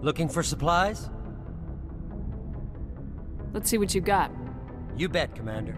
Looking for supplies? Let's see what you got. You bet, Commander.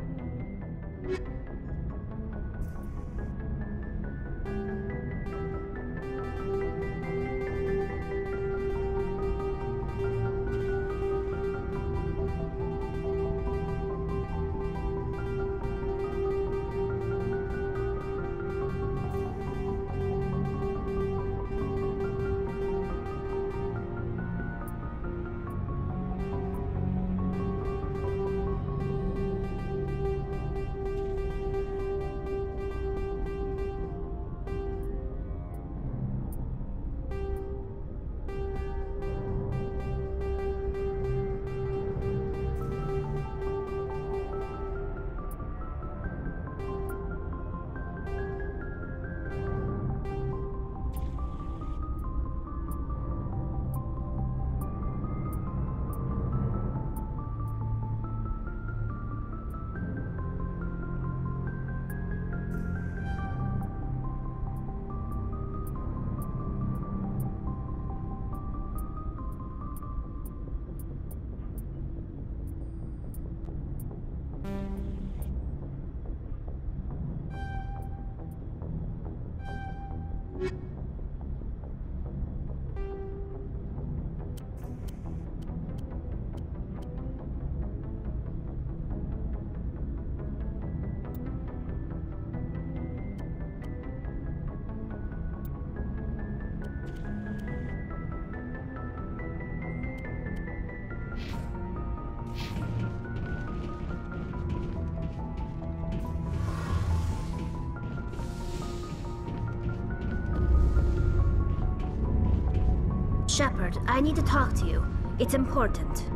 Shepard, I need to talk to you. It's important.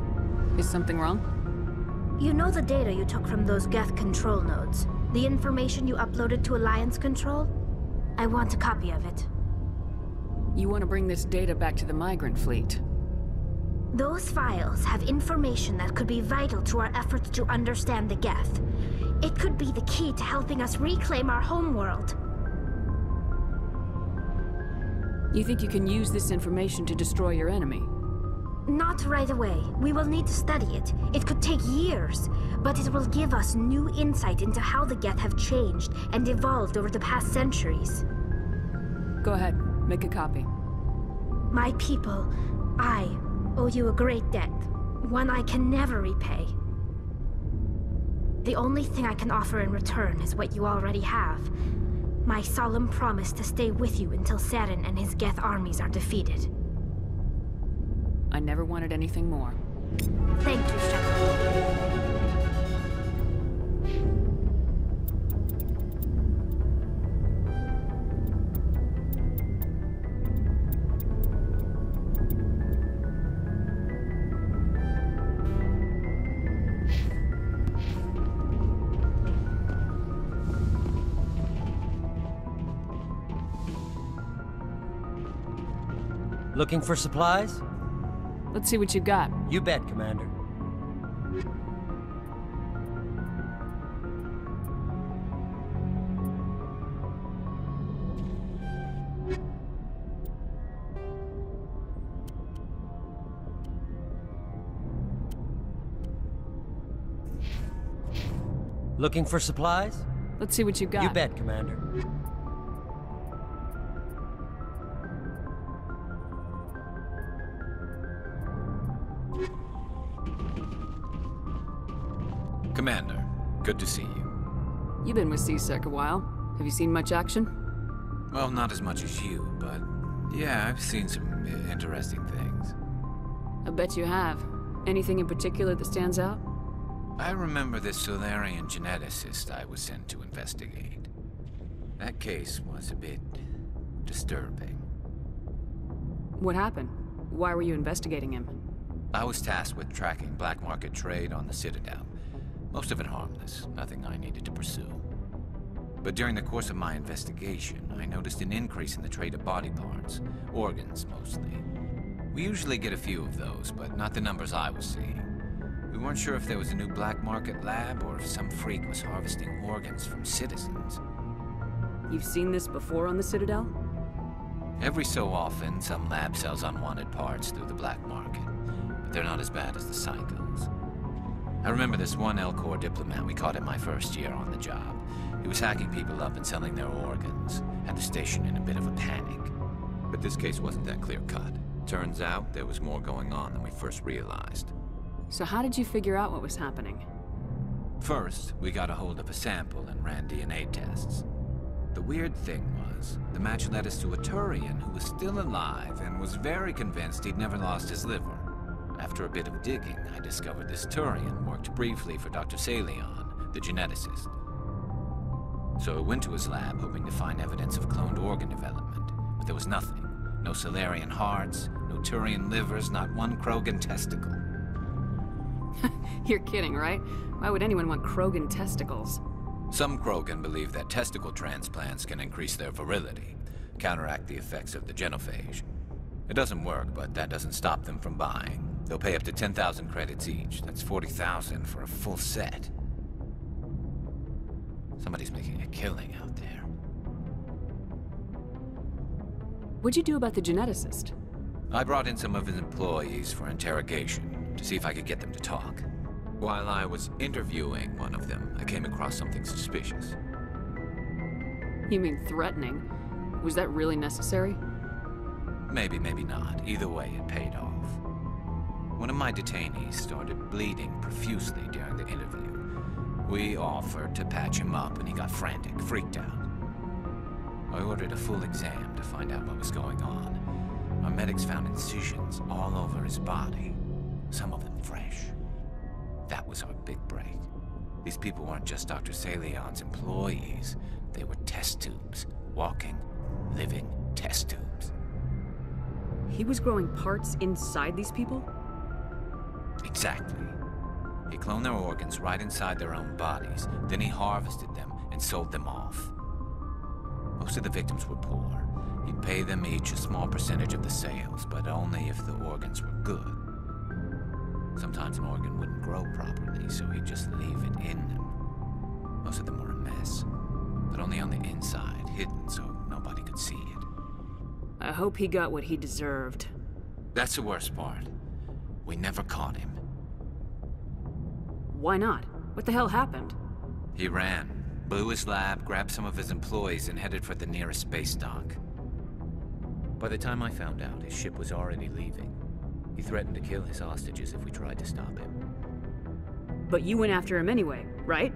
Is something wrong? You know the data you took from those Geth control nodes? The information you uploaded to Alliance Control? I want a copy of it. You want to bring this data back to the migrant fleet? Those files have information that could be vital to our efforts to understand the Geth. It could be the key to helping us reclaim our homeworld. You think you can use this information to destroy your enemy? Not right away. We will need to study it. It could take years, but it will give us new insight into how the Geth have changed and evolved over the past centuries. Go ahead, make a copy. My people, I owe you a great debt, one I can never repay. The only thing I can offer in return is what you already have. My solemn promise to stay with you until Saren and his Geth armies are defeated. I never wanted anything more. Thank you, Shepard. Looking for supplies? Let's see what you got. You bet, Commander. Looking for supplies? Let's see what you got. You bet, Commander. Commander, good to see you. You've been with C-Sec a while. Have you seen much action? Well, not as much as you, but yeah, I've seen some interesting things. I bet you have. Anything in particular that stands out? I remember this Solarian geneticist I was sent to investigate. That case was a bit disturbing. What happened? Why were you investigating him? I was tasked with tracking black market trade on the Citadel. Most of it harmless, nothing I needed to pursue. But during the course of my investigation, I noticed an increase in the trade of body parts, organs mostly. We usually get a few of those, but not the numbers I was seeing. We weren't sure if there was a new black market lab or if some freak was harvesting organs from citizens. You've seen this before on the Citadel? Every so often, some lab sells unwanted parts through the black market, but they're not as bad as the psychos. I remember this one L-Corps diplomat we caught in my first year on the job. He was hacking people up and selling their organs, had the station in a bit of a panic. But this case wasn't that clear-cut. Turns out there was more going on than we first realized. So how did you figure out what was happening? First, we got a hold of a sample and ran DNA tests. The weird thing was, the match led us to a Turian who was still alive and was very convinced he'd never lost his liver. After a bit of digging, I discovered this Turian worked briefly for Dr. Salion, the geneticist. So I went to his lab hoping to find evidence of cloned organ development, but there was nothing. No Salarian hearts, no Turian livers, not one Krogan testicle. You're kidding, right? Why would anyone want Krogan testicles? Some Krogan believe that testicle transplants can increase their virility, counteract the effects of the genophage. It doesn't work, but that doesn't stop them from buying. They'll pay up to 10,000 credits each. That's 40,000 for a full set. Somebody's making a killing out there. What'd you do about the geneticist? I brought in some of his employees for interrogation, to see if I could get them to talk. While I was interviewing one of them, I came across something suspicious. You mean threatening? Was that really necessary? Maybe, maybe not. Either way, it paid off. One of my detainees started bleeding profusely during the interview. We offered to patch him up, and he got frantic, freaked out. I ordered a full exam to find out what was going on. Our medics found incisions all over his body, some of them fresh. That was our big break. These people weren't just Dr. Salion's employees. They were test tubes. Walking, living test tubes. He was growing parts inside these people? Exactly. He cloned their organs right inside their own bodies. Then he harvested them and sold them off. Most of the victims were poor. He'd pay them each a small percentage of the sales, but only if the organs were good. Sometimes an organ wouldn't grow properly, so he'd just leave it in them. Most of them were a mess, but only on the inside, hidden so nobody could see it. I hope he got what he deserved. That's the worst part. We never caught him. Why not? What the hell happened? He ran, blew his lab, grabbed some of his employees, and headed for the nearest space dock. By the time I found out, his ship was already leaving. He threatened to kill his hostages if we tried to stop him. But you went after him anyway, right?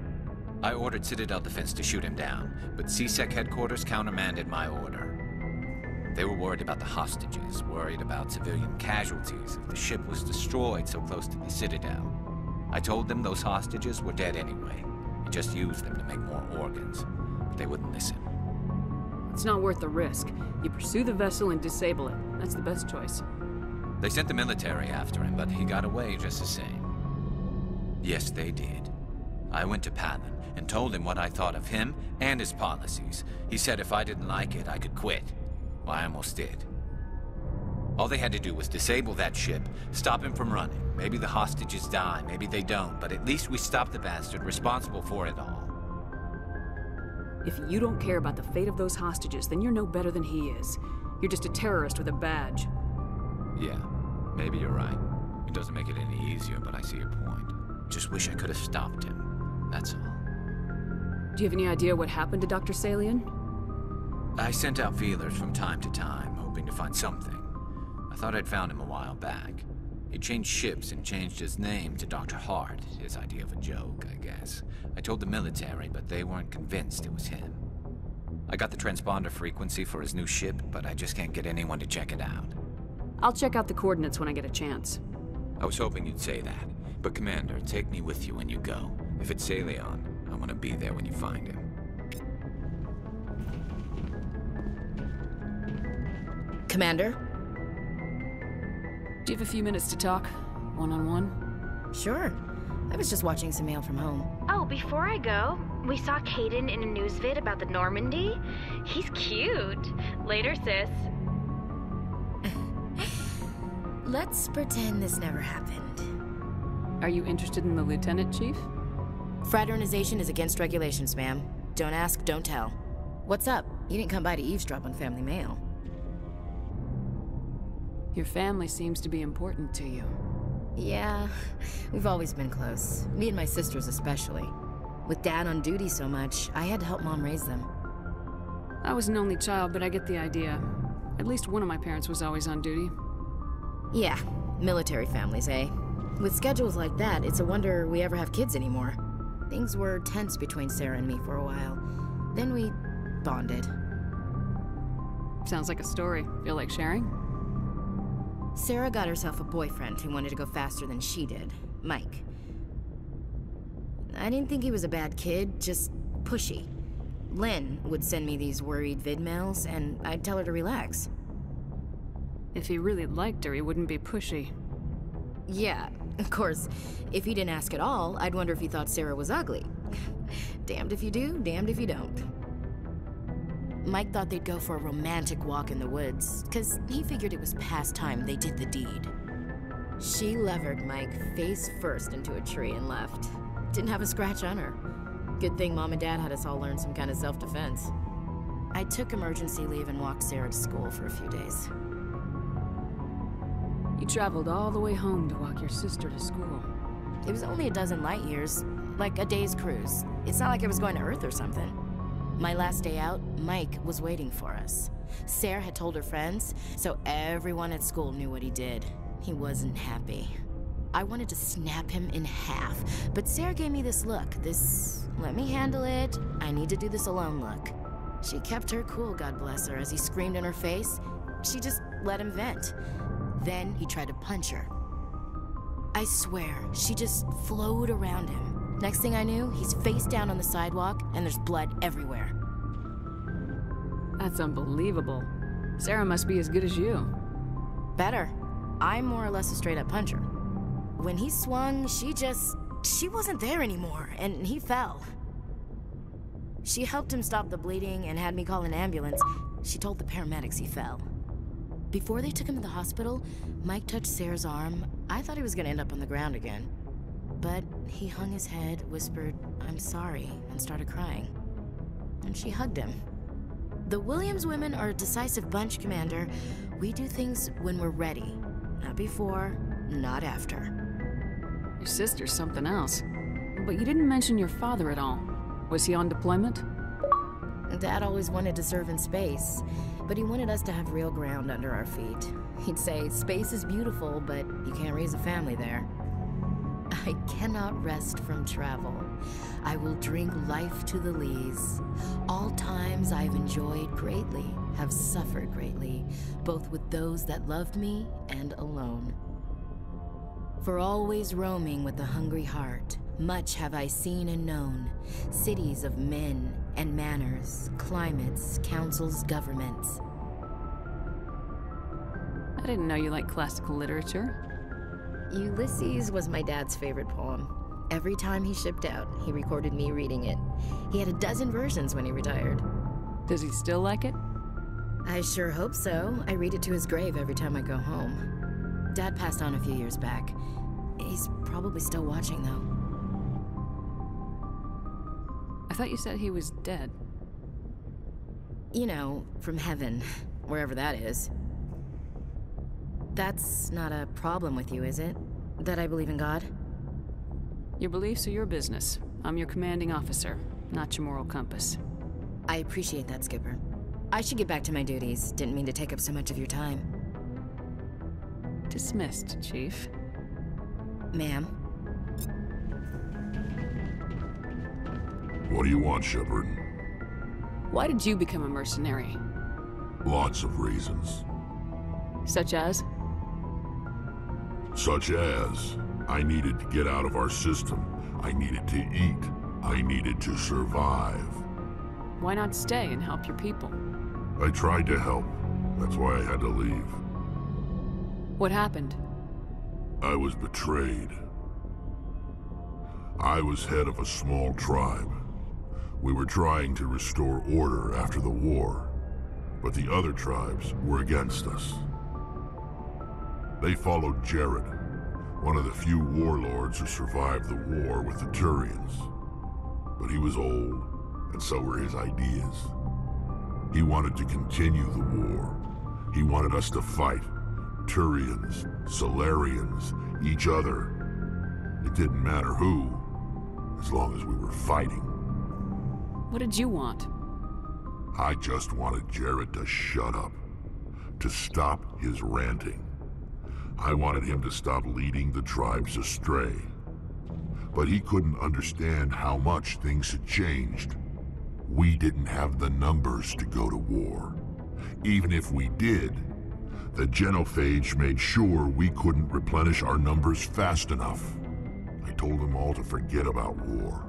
I ordered Citadel Defense to shoot him down, but CSEC headquarters countermanded my order. They were worried about the hostages, worried about civilian casualties if the ship was destroyed so close to the Citadel. I told them those hostages were dead anyway, and just used them to make more organs, but they wouldn't listen. It's not worth the risk. You pursue the vessel and disable it. That's the best choice. They sent the military after him, but he got away just the same. Yes, they did. I went to Palin and told him what I thought of him and his policies. He said if I didn't like it, I could quit. Well, I almost did. All they had to do was disable that ship, stop him from running. Maybe the hostages die, maybe they don't, but at least we stopped the bastard responsible for it all. If you don't care about the fate of those hostages, then you're no better than he is. You're just a terrorist with a badge. Yeah, maybe you're right. It doesn't make it any easier, but I see your point. Just wish I could have stopped him. That's all. Do you have any idea what happened to Dr. Salion? I sent out feelers from time to time, hoping to find something. I thought I'd found him a while back. He changed ships and changed his name to Dr. Hart, his idea of a joke, I guess. I told the military, but they weren't convinced it was him. I got the transponder frequency for his new ship, but I just can't get anyone to check it out. I'll check out the coordinates when I get a chance. I was hoping you'd say that. But Commander, take me with you when you go. If it's Salion, I want to be there when you find him. Commander? Do you have a few minutes to talk? One-on-one? Sure. I was just watching some mail from home. Oh, before I go, we saw Caden in a news vid about the Normandy. He's cute. Later, sis. Let's pretend this never happened. Are you interested in the Lieutenant, Chief? Fraternization is against regulations, ma'am. Don't ask, don't tell. What's up? You didn't come by to eavesdrop on family mail. Your family seems to be important to you. Yeah, we've always been close. Me and my sisters especially. With Dad on duty so much, I had to help Mom raise them. I was an only child, but I get the idea. At least one of my parents was always on duty. Yeah, military families, eh? With schedules like that, it's a wonder we ever have kids anymore. Things were tense between Sarah and me for a while. Then we bonded. Sounds like a story. Feel like sharing? Sarah got herself a boyfriend who wanted to go faster than she did, Mike. I didn't think he was a bad kid, just pushy. Lynn would send me these worried vid mails, and I'd tell her to relax. If he really liked her, he wouldn't be pushy. Yeah, of course, if he didn't ask at all, I'd wonder if he thought Sarah was ugly. Damned if you do, damned if you don't. Mike thought they'd go for a romantic walk in the woods, because he figured it was past time they did the deed. She levered Mike face first into a tree and left. Didn't have a scratch on her. Good thing Mom and Dad had us all learn some kind of self-defense. I took emergency leave and walked Sarah to school for a few days. You traveled all the way home to walk your sister to school. It was only a dozen light years, like a day's cruise. It's not like I was going to Earth or something. My last day out, Mike was waiting for us. Sarah had told her friends, so everyone at school knew what he did. He wasn't happy. I wanted to snap him in half, but Sarah gave me this look, this let me handle it, I need to do this alone look. She kept her cool, God bless her, as he screamed in her face. She just let him vent. Then he tried to punch her. I swear, she just flowed around him. Next thing I knew, he's face down on the sidewalk, and there's blood everywhere. That's unbelievable. Sarah must be as good as you. Better. I'm more or less a straight-up puncher. When he swung, she wasn't there anymore, and he fell. She helped him stop the bleeding and had me call an ambulance. She told the paramedics he fell. Before they took him to the hospital, Mike touched Sarah's arm. I thought he was gonna end up on the ground again. But he hung his head, whispered, "I'm sorry," and started crying. And she hugged him. The Williams women are a decisive bunch, Commander. We do things when we're ready. Not before, not after. Your sister's something else. But you didn't mention your father at all. Was he on deployment? Dad always wanted to serve in space, but he wanted us to have real ground under our feet. He'd say, space is beautiful, but you can't raise a family there. I cannot rest from travel. I will drink life to the lees. All times I've enjoyed greatly, have suffered greatly, both with those that loved me and alone. For always roaming with a hungry heart, much have I seen and known, cities of men and manners, climates, councils, governments. I didn't know you liked classical literature. Ulysses was my dad's favorite poem. Every time he shipped out, he recorded me reading it. He had a dozen versions when he retired. Does he still like it? I sure hope so. I read it to his grave every time I go home. Dad passed on a few years back. He's probably still watching, though. I thought you said he was dead. You know, from heaven, wherever that is. That's not a problem with you, is it? That I believe in God? Your beliefs are your business. I'm your commanding officer, not your moral compass. I appreciate that, Skipper. I should get back to my duties. Didn't mean to take up so much of your time. Dismissed, Chief. Ma'am? What do you want, Shepard? Why did you become a mercenary? Lots of reasons. Such as? Such as, I needed to get out of our system. I needed to eat. I needed to survive. Why not stay and help your people? I tried to help. That's why I had to leave. What happened? I was betrayed. I was head of a small tribe. We were trying to restore order after the war, but the other tribes were against us. They followed Jared, one of the few warlords who survived the war with the Turians. But he was old, and so were his ideas. He wanted to continue the war. He wanted us to fight, Turians, Solarians, each other. It didn't matter who, as long as we were fighting. What did you want? I just wanted Jared to shut up, to stop his ranting. I wanted him to stop leading the tribes astray. But he couldn't understand how much things had changed. We didn't have the numbers to go to war. Even if we did, the genophage made sure we couldn't replenish our numbers fast enough. I told them all to forget about war.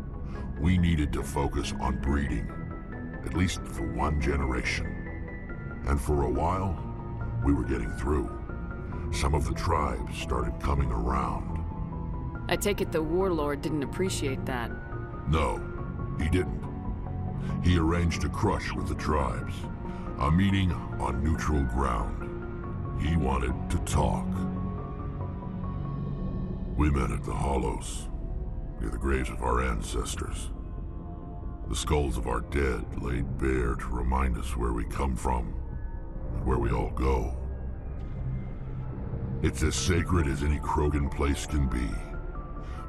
We needed to focus on breeding, at least for one generation. And for a while, we were getting through. Some of the tribes started coming around. I take it the warlord didn't appreciate that. No, he didn't. He arranged a crush with the tribes, a meeting on neutral ground. He wanted to talk. We met at the Hollows, near the graves of our ancestors. The skulls of our dead laid bare to remind us where we come from and where we all go. It's as sacred as any Krogan place can be.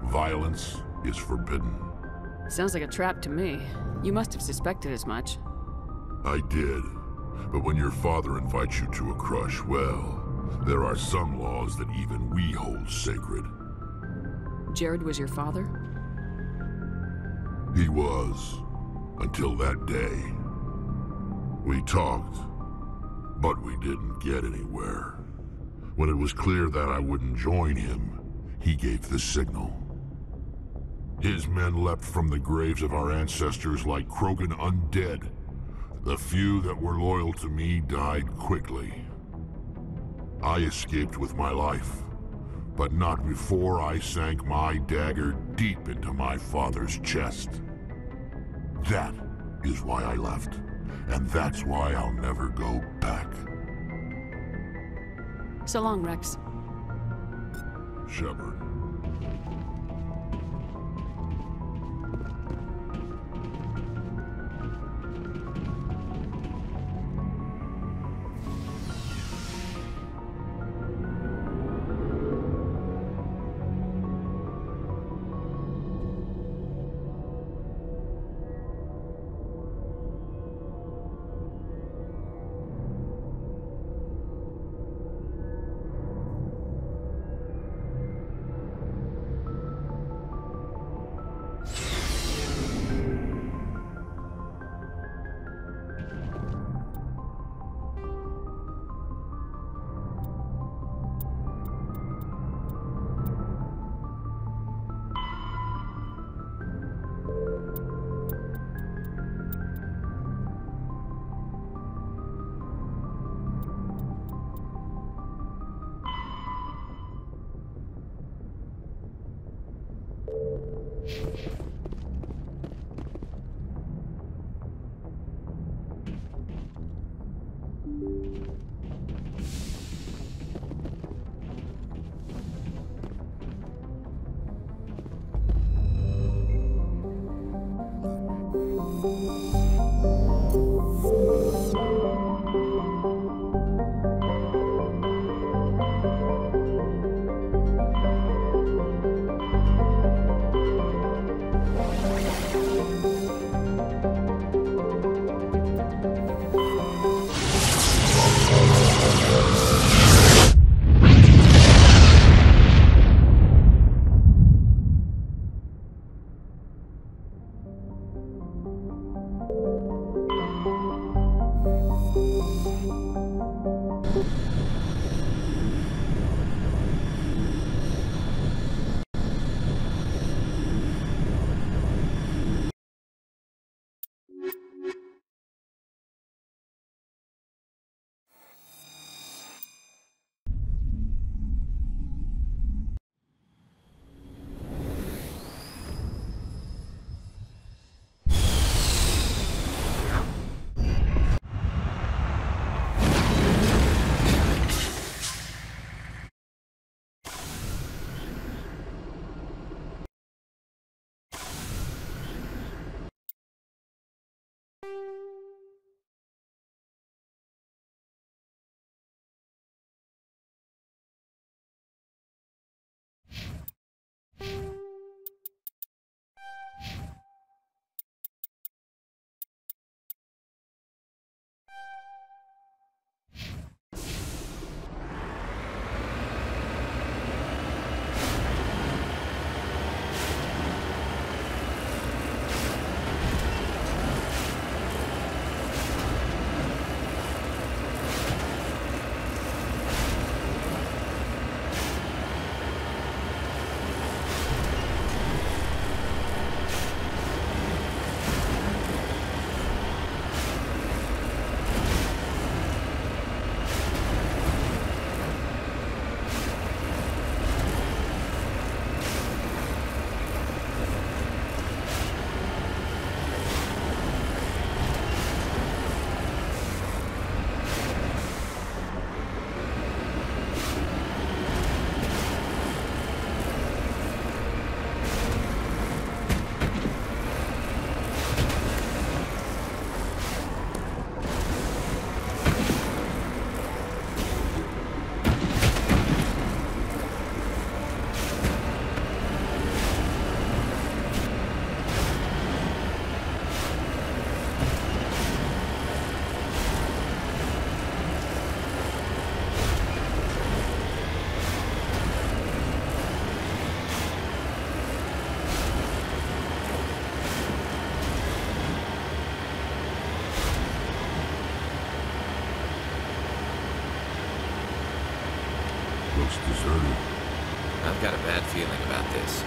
Violence is forbidden. Sounds like a trap to me. You must have suspected as much. I did. But when your father invites you to a crush, well, there are some laws that even we hold sacred. Jared was your father? He was, until that day. We talked, but we didn't get anywhere. When it was clear that I wouldn't join him, he gave the signal. His men leapt from the graves of our ancestors like Krogan undead. The few that were loyal to me died quickly. I escaped with my life, but not before I sank my dagger deep into my father's chest. That is why I left, and that's why I'll never go back. So long, Rex. Shepard. I've got a bad feeling about this.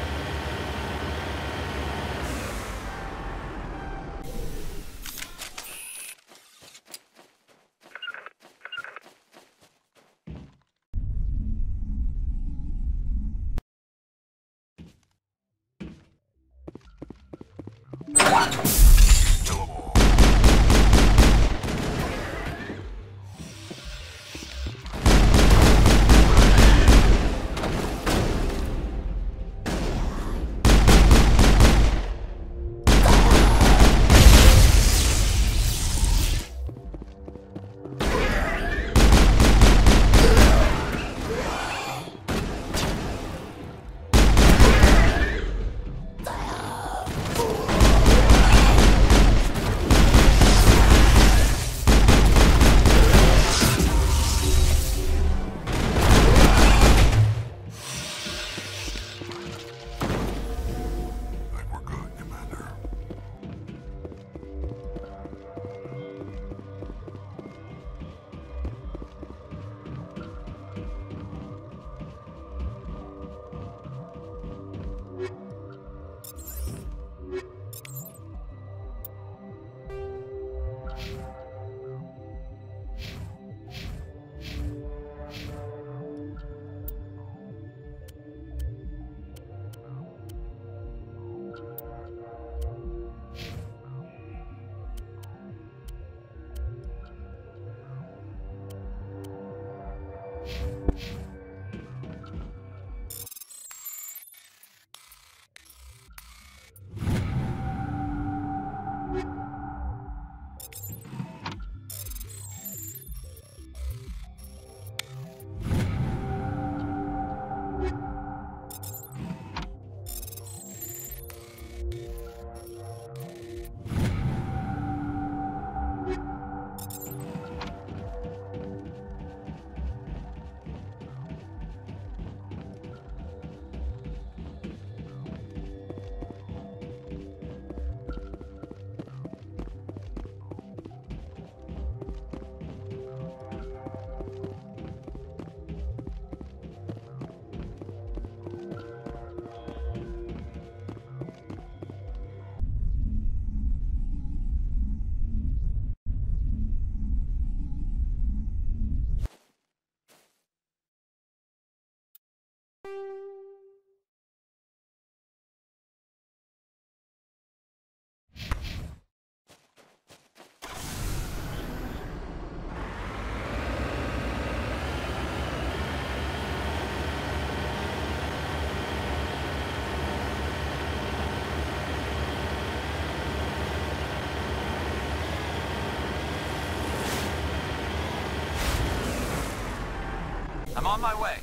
I'm on my way.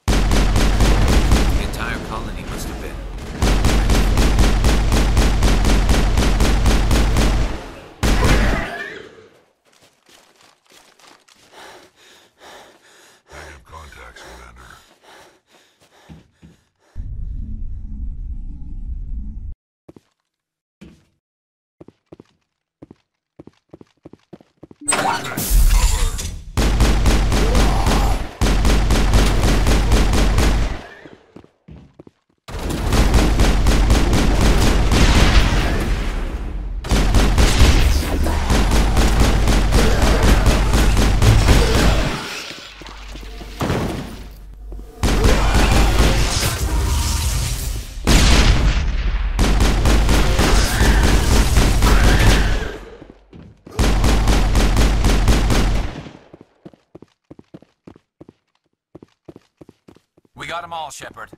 The entire colony must have been. Negative contacts, Commander. We got them all, Shepard.